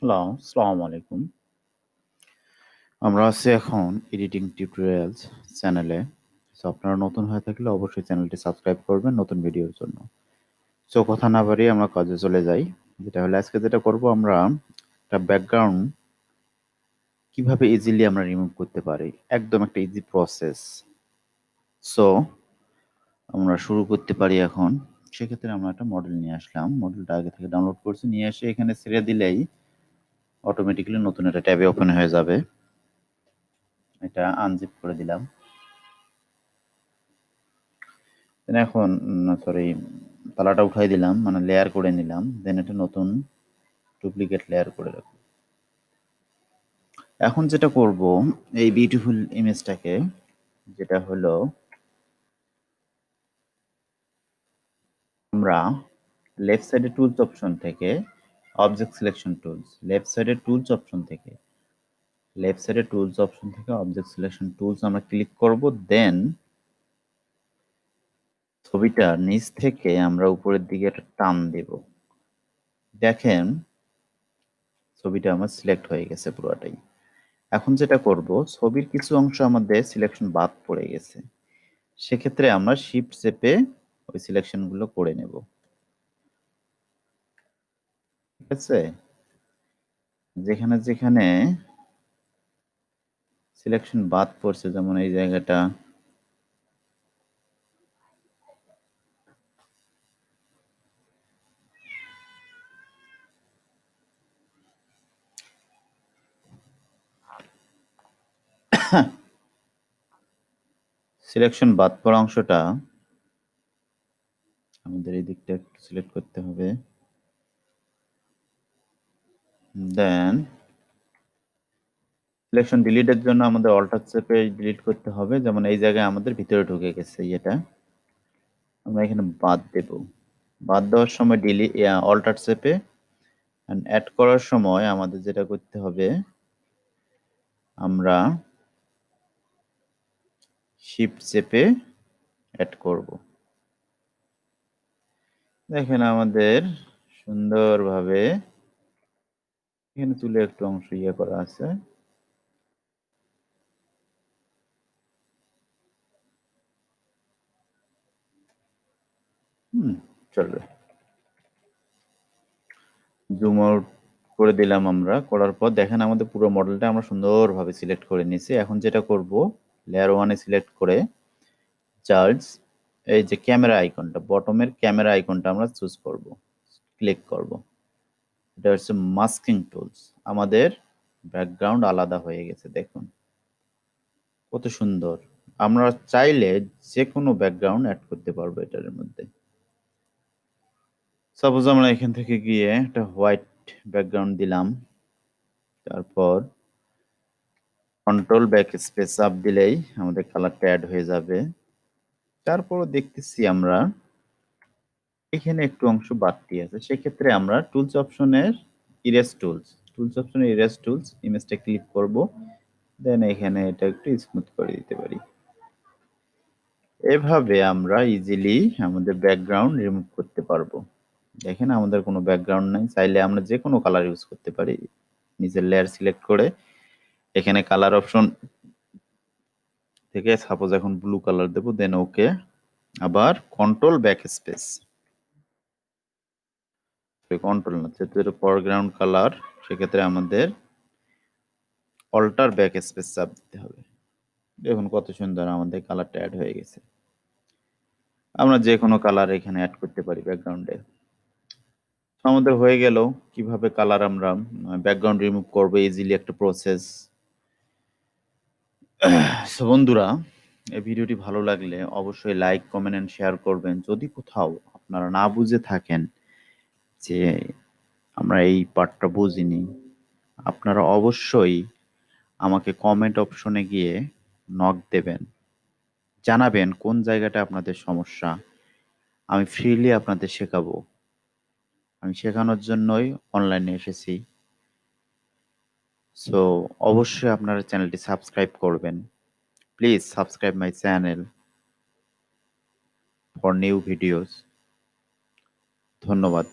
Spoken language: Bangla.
হ্যালো, আসসালামু আলাইকুম। আমরা আছি এখন এডিটিং টিউটোরিয়ালস চ্যানেলে। সো আপনারা নতুন হয়ে থাকলে অবশ্যই চ্যানেলটি সাবস্ক্রাইব করবেন নতুন ভিডিওর জন্য। সো কথা না বাড়িয়ে আমরা কাজে চলে যাই। যেটা হলো আজকে যেটা করব আমরা একটা ব্যাকগ্রাউন্ড কিভাবে ইজিলি আমরা রিমুভ করতে পারি। একদম একটা ইজি প্রসেস। সো আমরা শুরু করতে পারি এখন। সেক্ষেত্রে আমরা একটা মডেল নিয়ে আসলাম। মডেলটা আগে থেকে ডাউনলোড করছি, নিয়ে এসে এখানে ছেড়ে দিলেই অটোমেটিক্যালি নতুন একটা ট্যাবে ওপেন হয়ে যাবে। এটা আনজিপ করে দিলাম। এখন সরি, তালাটা উঠাই দিলাম, মানে লেয়ার করে নিলাম। দেন এটা নতুন ডুপ্লিকেট লেয়ার করে রাখবো। এখন যেটা করব, এই বিউটিফুল ইমেজটাকে, যেটা হলো আমরা লেফট সাইডে টুলস অপশন থেকে অবজেক্ট সিলেকশন টুলস, লেফট সাইডে টুলস অপশন থেকে অবজেক্ট সিলেকশন টুলস আমরা ক্লিক করব। দেন ছবিটা নিচ থেকে আমরা উপরের দিকে একটা টান দেব। দেখেন ছবিটা আমার সিলেক্ট হয়ে গেছে পুরোটাই। এখন যেটা করব, ছবির কিছু অংশ আমাদের সিলেকশন বাদ পড়ে গেছে। সেক্ষেত্রে আমরা শিফট চেপে ওই সিলেকশন গুলো করে নেব। ঠিক আছে, যেখানে যেখানে সিলেকশন বাদ পড়ছে, যেমন এই জায়গাটা, সিলেকশন বাদ পড়া অংশটা আমাদের এই দিকটা একটু সিলেক্ট করতে হবে। দেন সিলেকশন ডিলিটের জন্য আমাদের অল্টার চেপে ডিলিট করতে হবে। যেমন এই জায়গায় আমাদের ভিতরে ঢুকে গেছে, এটা আমরা এখানে বাদ দেব। বাদ দেওয়ার সময় অল্টার চেপে অ্যাড করার সময় আমাদের যেটা করতে হবে, আমরা শিফট চেপে অ্যাড করব। দেখেন আমাদের সুন্দরভাবে এখানে চুলে একটু অংশ করা আছে। চলবে। জুম আউট করে দিলাম আমরা। করার পর দেখেন আমাদের পুরো মডেলটা আমরা সুন্দরভাবে সিলেক্ট করে নিয়েছি। এখন যেটা করব, লেয়ার 1-এ সিলেক্ট করে চার্জ, এই যে ক্যামেরা আইকনটা, বটমের ক্যামেরা আইকনটা আমরা চুজ করব, ক্লিক করব। এটা হচ্ছে মাস্কিং টুলস। আমাদের ব্যাকগ্রাউন্ড আলাদা হয়ে গেছে, দেখুন কত সুন্দর। আমরা চাইলে যে কোনো ব্যাকগ্রাউন্ড অ্যাড করতে পারবো এটার মধ্যে। সাপোজ আমরা এখান থেকে গিয়ে একটা হোয়াইট ব্যাকগ্রাউন্ড দিলাম, তারপর কন্ট্রোল ব্যাক স্পেস চাপ দিলেই আমাদের কালারটা অ্যাড হয়ে যাবে। তারপরও দেখতেছি আমরা এখানে একটু অংশ বাড়তি আছে, সেক্ষেত্রে আমরা ইরেজ টুলস ইমেজটা ক্লিক করব। দেন এখানে এটা একটু স্মুথ করে দিতে পারি। এভাবে আমরা ইজিলি আমাদের ব্যাকগ্রাউন্ড রিমুভ করতে পারবো। দেখেন আমাদের কোনো ব্যাকগ্রাউন্ড নাই, চাইলে আমরা যে কোনো কালার ইউজ করতে পারি। নিচের লেয়ার সিলেক্ট করে এখানে কালার অপশন থেকে সাপোজ এখন ব্লু কালার দেবো, দেন ওকে, আবার কন্ট্রোল ব্যাক স্পেস, কন্ট্রোল না, যেহেতু ফরগ্রাউন্ড কালার, সেক্ষেত্রে আমাদের অল্টার ব্যাক স্পেস চাপ দিতে হবে। দেখুন কত সুন্দর আমাদের কালারটা অ্যাড হয়ে গেছে। আমরা যে কোনো কালার এখানে অ্যাড করতে পারি ব্যাকগ্রাউন্ডে। আমাদের হয়ে গেল কিভাবে কালার আমরা ব্যাকগ্রাউন্ড রিমুভ করবো, ইজিলি একটা প্রসেস। সো বন্ধুরা, এই ভিডিওটি ভালো লাগলে অবশ্যই লাইক, কমেন্ট এন্ড শেয়ার করবেন। যদি কোথাও আপনারা না বুঝে থাকেন যে আমরা এই পার্টটা বুঝিনি, আপনারা অবশ্যই আমাকে কমেন্ট অপশনে গিয়ে নক দেবেন, জানাবেন কোন জায়গাটা আপনাদের সমস্যা। আমি ফ্রিলি আপনাদের শেখাবো। আমি শেখানোর জন্যই অনলাইনে এসেছি। সো অবশ্যই আপনারা চ্যানেলটি সাবস্ক্রাইব করবেন। Please subscribe my channel for new videos. ধন্যবাদ।